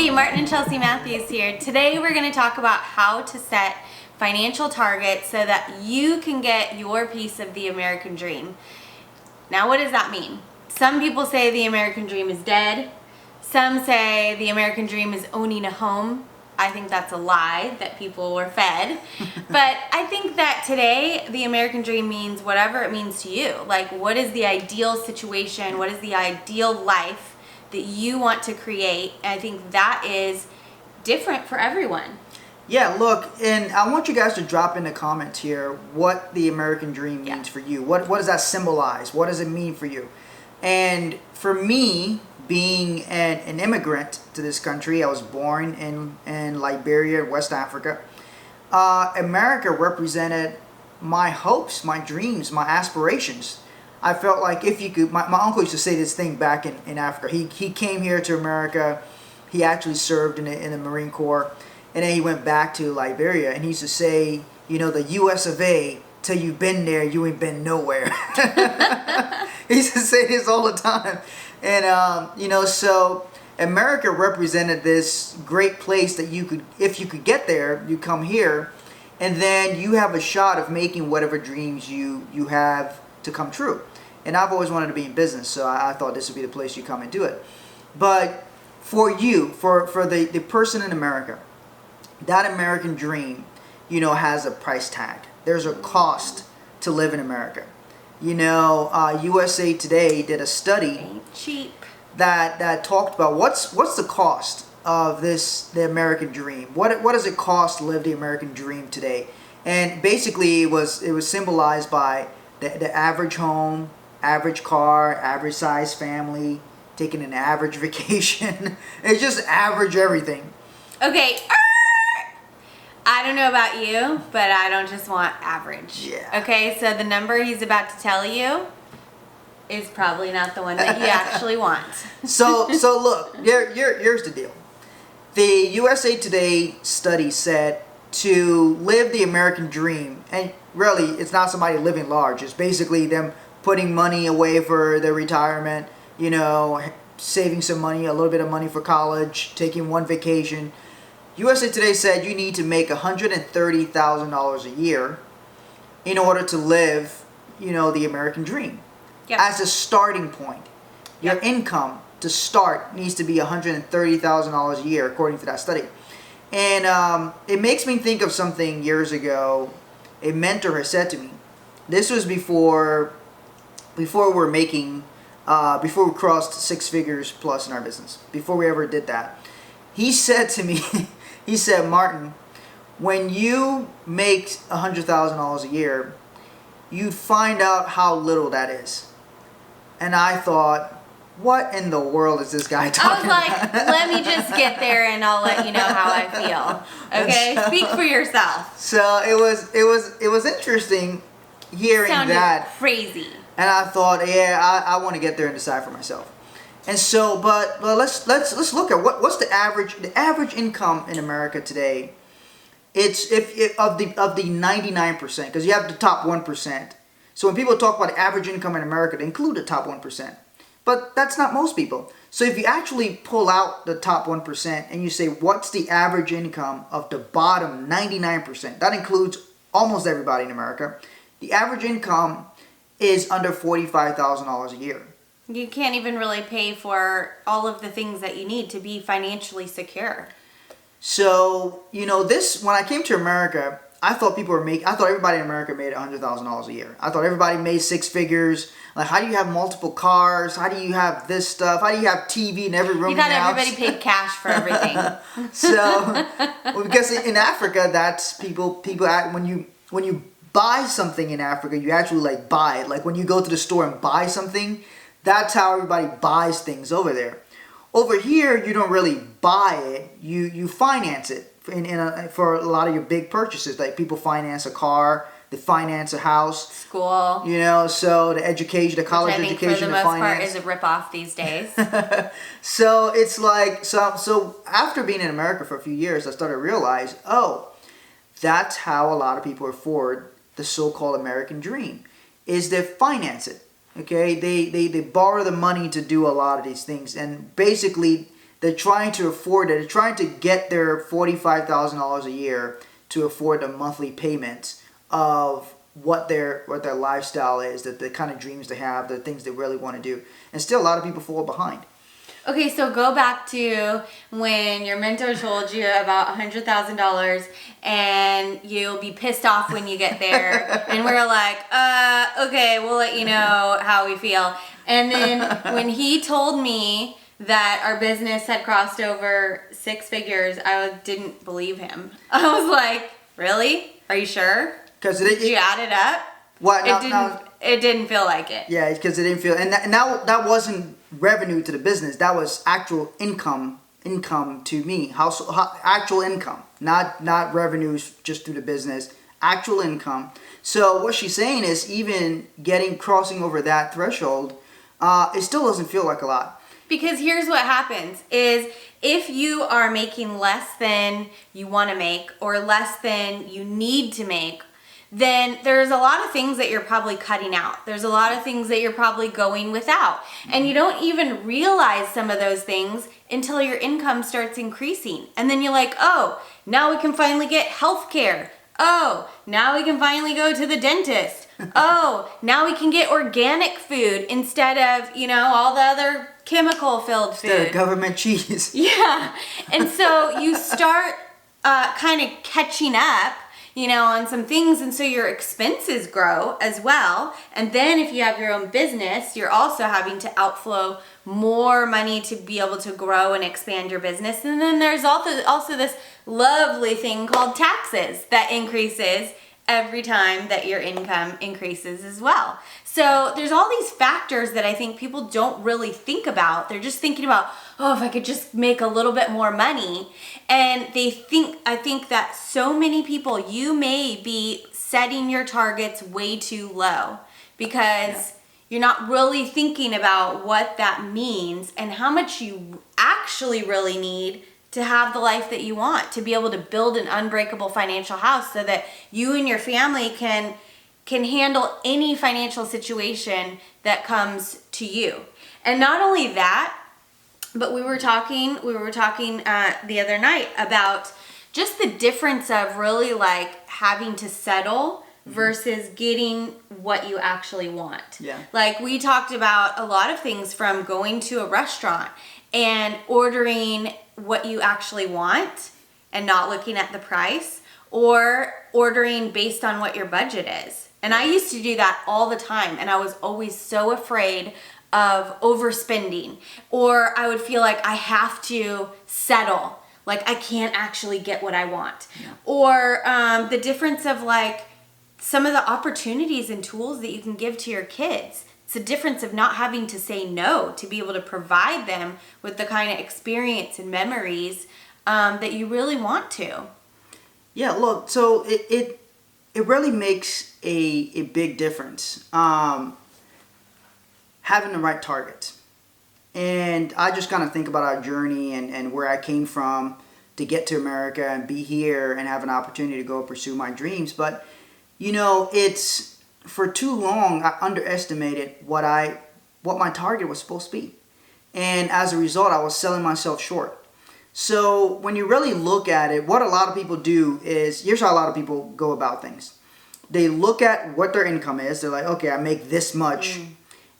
Hey, Martin and Chelsea Matthews here. Today we're going to talk about how to set financial targets so that you can get your piece of the American dream. Now, what does that mean? Some people say the American dream is dead. Some say the American dream is owning a home. I think that's a lie that people were fed. But I think that today the American dream means whatever it means to you. Like, what is the ideal situation? What is the ideal life that you want to create? I think that is different for everyone. Yeah, look, and I want you guys to drop in the comments here what the American dream means for you. What does that symbolize? What does it mean for you? And for me, being an immigrant to this country, I was born in Liberia, West Africa. America represented my hopes, my dreams, my aspirations. I felt like if you could, my uncle used to say this thing back in Africa. He came here to America. He actually served in the Marine Corps. And then he went back to Liberia. And he used to say, you know, the US of A, till you've been there, you ain't been nowhere. He used to say this all the time. And, you know, so America represented this great place that you could, if you could get there, you come here. And then you have a shot of making whatever dreams you have to come true. And I've always wanted to be in business, so I thought this would be the place you come and do it. But for you, for the person in America, that American dream, you know, has a price tag. There's a cost to live in America. You know, USA Today did a study Ain't cheap. that talked about what's the cost of the American dream. What does it cost to live the American dream today? And basically, it was symbolized by the average home, average car, average size family, taking an average vacation. It's just average everything. Okay. I don't know about you, but I don't just want average. Yeah. Okay, so the number he's about to tell you is probably not the one that you actually want. So look, here's the deal. The USA Today study said to live the American dream, and really it's not somebody living large, it's basically them putting money away for their retirement, you know, saving some money, a little bit of money for college, taking one vacation. USA Today said you need to make $130,000 a year in order to live, you know, the American dream. Yep. As a starting point. Your income to start needs to be $130,000 a year, according to that study. And it makes me think of something years ago a mentor has said to me. This was before we were making, before we crossed six figures plus in our business. Before we ever did that. He said to me, he said, Martin, when you make $100,000 a year, you'd find out how little that is. And I thought, what in the world is this guy talking about? I was like, let me just get there and I'll let you know how I feel. Okay, speak for yourself. So it was interesting hearing Sounded that. Crazy. And I thought, yeah, I want to get there and decide for myself. And so, but let's look at what's the average income in America today. It's if of the 99%, because you have the top 1%. So when people talk about average income in America, they include the top 1%. But that's not most people. So if you actually pull out the top 1% and you say, what's the average income of the bottom 99%? That includes almost everybody in America. The average income is under $45,000 a year. You can't even really pay for all of the things that you need to be financially secure. So, you know, when I came to America, I thought everybody in America made $100,000 a year. I thought everybody made six figures. Like, how do you have multiple cars? How do you have this stuff? How do you have TV in every room? You thought everybody paid cash for everything. So, because in Africa, that's people when you buy something in Africa, you actually like buy it. Like when you go to the store and buy something, that's how everybody buys things over there. Over here, you don't really buy it. You finance it for a lot of your big purchases. Like people finance a car, they finance a house, school. You know, so the education, the college Which I think education, for the most part is a ripoff these days. So it's like so after being in America for a few years, I started to realize, that's how a lot of people afford the so-called American dream, is they finance it. Okay, they borrow the money to do a lot of these things, and basically They're trying to afford it. They're trying to get their $45,000 a year to afford the monthly payments of what their lifestyle is, the kind of dreams they have, the things they really want to do. And still a lot of people fall behind. Okay, so go back to when your mentor told you about $100,000 and you'll be pissed off when you get there. And we're like, okay, we'll let you know how we feel. And then when he told me that our business had crossed over 6 figures, I didn't believe him. I was like, really? Are you sure? Did you add it up? What? It didn't feel like it. Yeah, because it didn't feel, and that wasn't revenue to the business. That was actual income to me. Actual income, not revenues just through the business. Actual income. So what she's saying is, even crossing over that threshold, it still doesn't feel like a lot. Because here's what happens is, if you are making less than you want to make or less than you need to make, then there's a lot of things that you're probably cutting out. There's a lot of things that you're probably going without. And you don't even realize some of those things until your income starts increasing. And then you're like, oh, now we can finally get health care. Oh, now we can finally go to the dentist. Oh, now we can get organic food instead of, all the other chemical-filled food. Instead of government cheese. Yeah. And so you start kind of catching up, on some things, and so your expenses grow as well. And then if you have your own business, you're also having to outflow more money to be able to grow and expand your business. And then there's also this lovely thing called taxes that increases every time that your income increases as well. So there's all these factors that I think people don't really think about. They're just thinking about, oh, if I could just make a little bit more money. And I think that so many people, you may be setting your targets way too low because you're not really thinking about what that means and how much you actually really need to have the life that you want, to be able to build an unbreakable financial house so that you and your family can handle any financial situation that comes to you. And not only that, but we were talking the other night about just the difference of really like having to settle versus getting what you actually want. Yeah. Like we talked about a lot of things, from going to a restaurant and ordering what you actually want and not looking at the price, or ordering based on what your budget is. And I used to do that all the time, and I was always so afraid of overspending, or I would feel like I have to settle, like I can't actually get what I want. Yeah. Or the difference of like some of the opportunities and tools that you can give to your kids. It's the difference of not having to say no to be able to provide them with the kind of experience and memories that you really want to. Yeah, look, so it really makes a big difference. Having the right targets. And I just kind of think about our journey and where I came from to get to America and be here and have an opportunity to go pursue my dreams. But, it's for too long I underestimated what my target was supposed to be. And as a result, I was selling myself short. So when you really look at it, what a lot of people do is, here's how a lot of people go about things. They look at what their income is. They're like, okay, I make this much.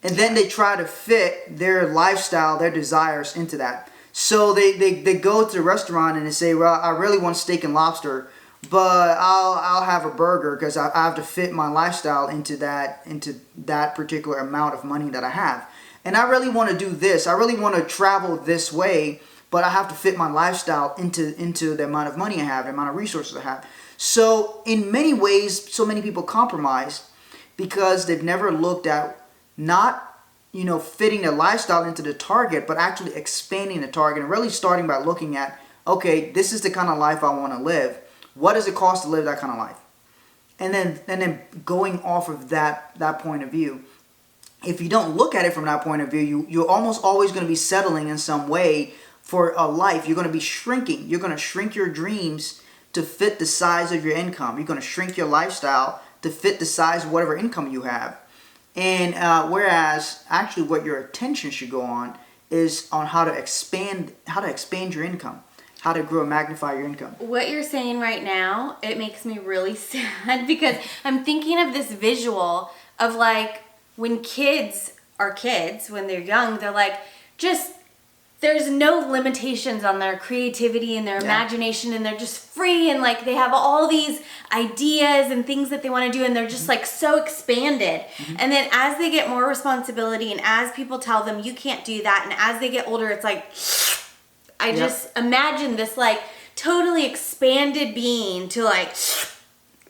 And then they try to fit their lifestyle, their desires into that. So they go to the restaurant and they say, well, I really want steak and lobster, but I'll have a burger because I have to fit my lifestyle into that particular amount of money that I have. And I really want to do this. I really want to travel this way, but I have to fit my lifestyle into the amount of money I have, the amount of resources I have. So in many ways, so many people compromise because they've never looked at not, fitting their lifestyle into the target, but actually expanding the target and really starting by looking at, okay, this is the kind of life I want to live. What does it cost to live that kind of life? And then going off of that point of view. If you don't look at it from that point of view, you're almost always going to be settling in some way for a life. You're going to be shrinking. You're going to shrink your dreams to fit the size of your income. You're going to shrink your lifestyle to fit the size of whatever income you have. And whereas actually what your attention should go on is on how to expand your income, how to grow and magnify your income. What you're saying right now, it makes me really sad because I'm thinking of this visual of like when kids are kids, when they're young, they're like, just, there's no limitations on their creativity and their imagination, and they're just free, and like they have all these ideas and things that they want to do, and they're just like so expanded. And then as they get more responsibility, and as people tell them you can't do that, and as they get older, it's like, I just imagine this like totally expanded being to like,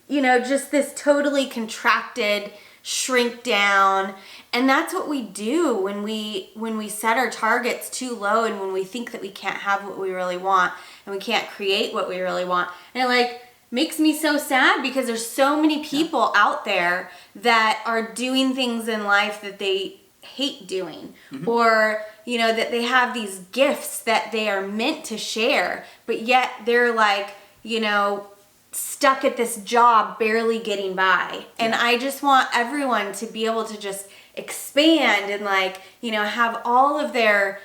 you know, just this totally contracted, shrink down. And that's what we do when we set our targets too low, and when we think that we can't have what we really want, and we can't create what we really want. And it like makes me so sad because there's so many people out there that are doing things in life that they hate doing, or you know, that they have these gifts that they are meant to share, but yet they're like, you know, stuck at this job barely getting by. And I just want everyone to be able to just expand and like, you know, have all of their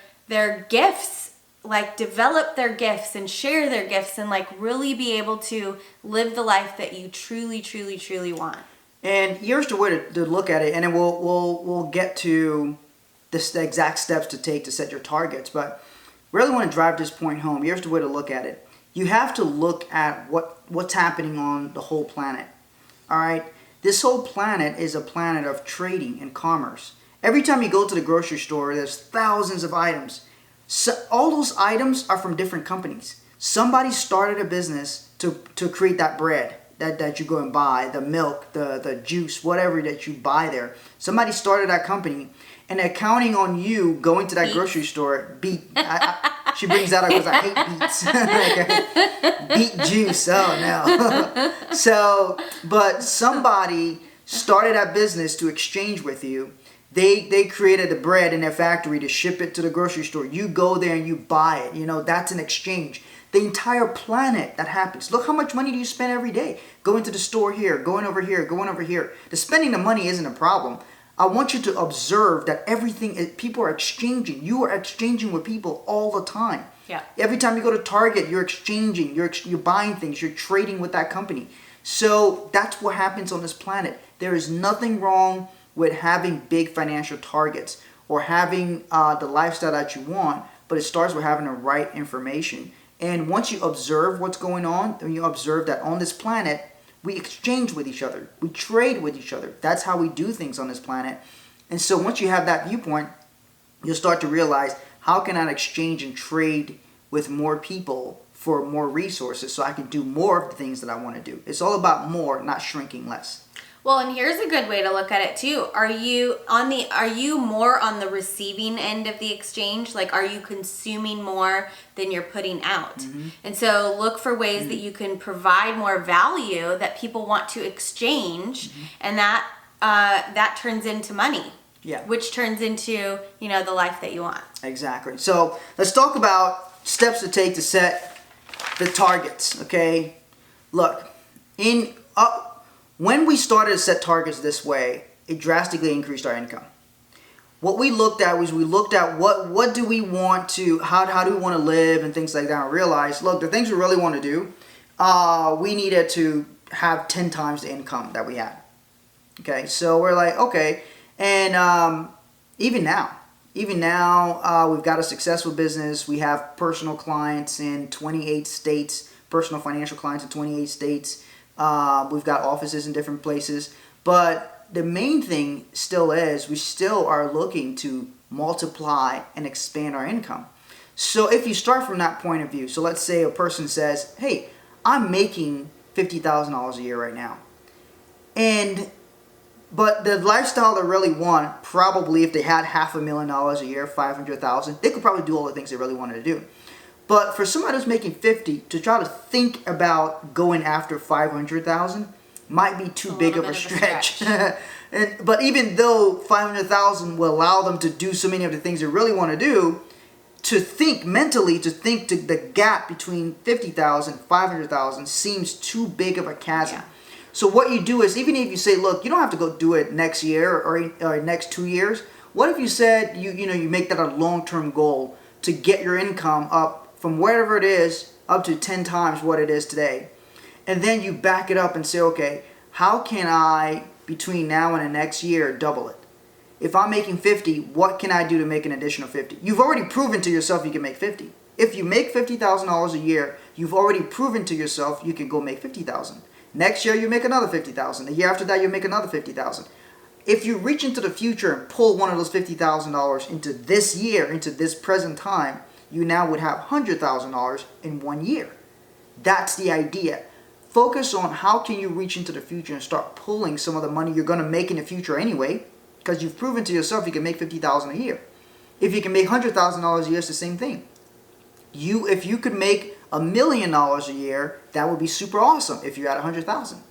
gifts, like develop their gifts and share their gifts, and like really be able to live the life that you truly, truly, truly want. And here's the way to look at it, and then we'll get to the exact steps to take to set your targets. But really want to drive this point home. Here's the way to look at it. You have to look at what's happening on the whole planet. All right? This whole planet is a planet of trading and commerce. Every time you go to the grocery store, there's thousands of items. So all those items are from different companies. Somebody started a business to create that bread that you go and buy, the milk, the juice, whatever that you buy there. Somebody started that company, and they're counting on you going to that grocery store. She brings that up because I hate beets. Beet juice, oh no. So, but somebody started that business to exchange with you. They created the bread in their factory to ship it to the grocery store. You go there and you buy it. You know, that's an exchange. The entire planet that happens. Look how much money do you spend every day? Going to the store here, going over here, going over here. The spending the money isn't a problem. I want you to observe that people are exchanging. You are exchanging with people all the time. Yeah. Every time you go to Target, you're exchanging. You're buying things. You're trading with that company. So that's what happens on this planet. There is nothing wrong with having big financial targets or having the lifestyle that you want, but it starts with having the right information. And once you observe what's going on, and you observe that on this planet, we exchange with each other. We trade with each other. That's how we do things on this planet. And so once you have that viewpoint, you'll start to realize, how can I exchange and trade with more people for more resources so I can do more of the things that I want to do? It's all about more, not shrinking less. Well, and here's a good way to look at it too. Are you more on the receiving end of the exchange? Like, are you consuming more than you're putting out? And so look for ways that you can provide more value that people want to exchange, and that turns into money. Yeah. Which turns into, you know, the life that you want. Exactly. So let's talk about steps to take to set the targets. Okay. Look, when we started to set targets this way, it drastically increased our income. What we looked at was what do we want to, how do we want to live and things like that, and realized, look, the things we really want to do, we needed to have 10 times the income that we had. Okay, so we're like, okay, and even now, we've got a successful business. We have personal clients in 28 states, personal financial clients in 28 states. We've got offices in different places, but the main thing still is we still are looking to multiply and expand our income. So if you start from that point of view, so let's say a person says, hey, I'm making $50,000 a year right now, but the lifestyle they really want, probably if they had $500,000 a year, $500,000, they could probably do all the things they really wanted to do. But for somebody who's making 50, to try to think about going after 500,000 might be too big of a stretch. But even though 500,000 will allow them to do so many of the things they really want to do, to think mentally, to the gap between 50,000, 500,000 seems too big of a chasm. Yeah. So what you do is, even if you say, look, you don't have to go do it next year or next 2 years. What if you said you make that a long-term goal to get your income up from wherever it is up to 10 times what it is today, and then you back it up and say, okay, how can I between now and the next year double it? If I'm making 50, what can I do to make an additional 50? You've already proven to yourself you can make 50. If you make $50,000 a year, you've already proven to yourself you can go make 50,000. Next year you make another 50,000. The year after that you make another 50,000. If you reach into the future and pull one of those $50,000 into this year, into this present time, you now would have $100,000 in 1 year. That's the idea. Focus on how can you reach into the future and start pulling some of the money you're going to make in the future anyway, because you've proven to yourself you can make $50,000 a year. If you can make $100,000 a year, it's the same thing. If you could make $1 million a year, that would be super awesome. If you had 100,000,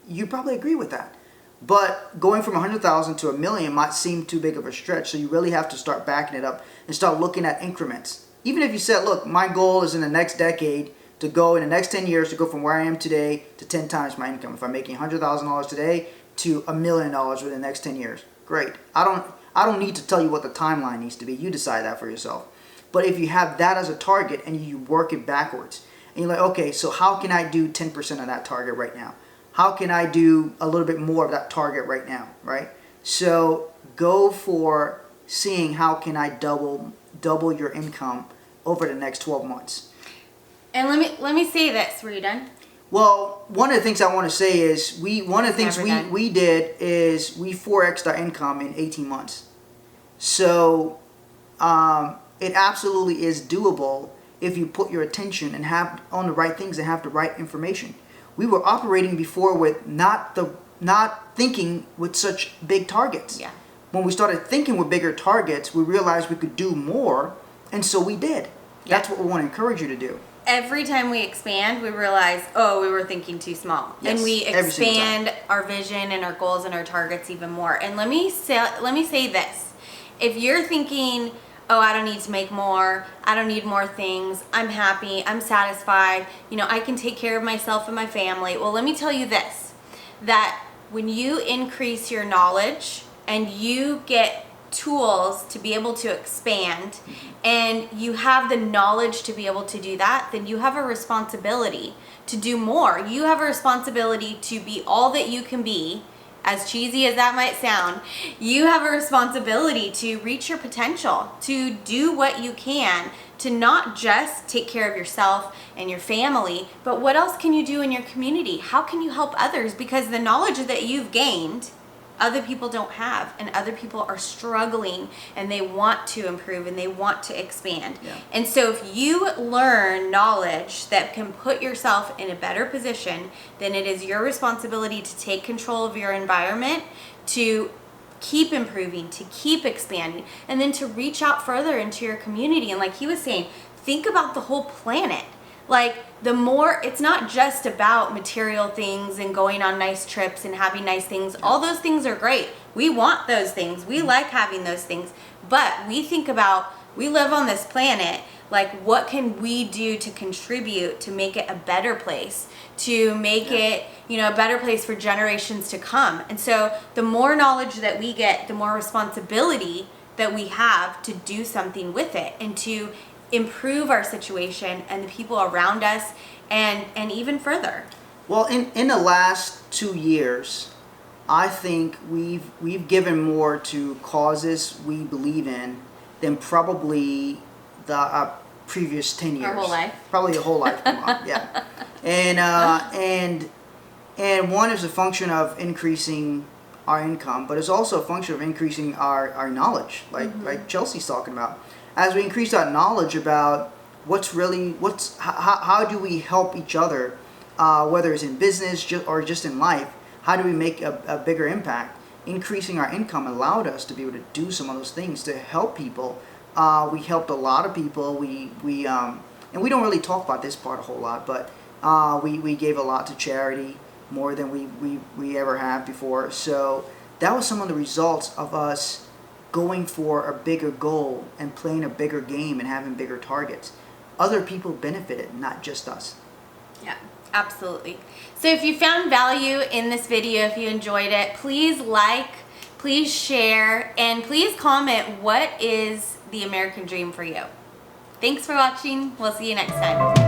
you probably agree with that. But going from 100,000 to $1 million might seem too big of a stretch. So you really have to start backing it up and start looking at increments. Even if you said, look, my goal is in the next decade to go, in the next 10 years, to go from where I am today to 10 times my income. If I'm making $100,000 today to $1 million within the next 10 years, great. I don't need to tell you what the timeline needs to be. You decide that for yourself. But if you have that as a target and you work it backwards, and you're like, okay, so how can I do 10% of that target right now? How can I do a little bit more of that target right now, right? So go for seeing how can I double your income over the next 12 months. And let me say this. Were you done? Well, one of the things I want to say is we did is we 4x'd our income in 18 months. So it absolutely is doable if you put your attention and have on the right things and have the right information. We were operating before with not thinking with such big targets. Yeah. When we started thinking with bigger targets, we realized we could do more, and so we did. Yeah. That's what we want to encourage you to do. Every time we expand, we realize, oh, we were thinking too small. Yes, and we expand our vision and our goals and our targets even more. And let me say this. If you're thinking, oh, I don't need to make more, I don't need more things, I'm happy, I'm satisfied, I can take care of myself and my family. Well, let me tell you this, that when you increase your knowledge and you get tools to be able to expand and you have the knowledge to be able to do that, then you have a responsibility to do more. You have a responsibility to be all that you can be. As cheesy as that might sound, you have a responsibility to reach your potential, to do what you can, to not just take care of yourself and your family, but what else can you do in your community? How can you help others? Because the knowledge that you've gained, other people don't have, and other people are struggling and they want to improve and they want to expand. Yeah. And so if you learn knowledge that can put yourself in a better position, then it is your responsibility to take control of your environment, to keep improving, to keep expanding, and then to reach out further into your community. And like he was saying, think about the whole planet. Like, the more, it's not just about material things and going on nice trips and having nice things. All those things are great. We want those things. We like having those things. But we think about, we live on this planet, like, what can we do to contribute to make it a better place, to make it, a better place for generations to come. And so the more knowledge that we get, the more responsibility that we have to do something with it and to improve our situation and the people around us and even further. Well, in the last 2 years, I think we've given more to causes we believe in than probably the previous 10 years. Our whole life. Probably the whole life. Come on, yeah. And one is a function of increasing our income, but it's also a function of increasing our knowledge, like Chelsea's talking about. As we increase our knowledge about how do we help each other, whether it's in business or just in life, how do we make a bigger impact? Increasing our income allowed us to be able to do some of those things to help people. We helped a lot of people. And we don't really talk about this part a whole lot, but we gave a lot to charity, more than we ever have before. So that was some of the results of us going for a bigger goal and playing a bigger game and having bigger targets. Other people benefited, not just us. Yeah, absolutely. So if you found value in this video, if you enjoyed it, please like, Please share and please comment what is the American dream for you. Thanks for watching. We'll see you next time.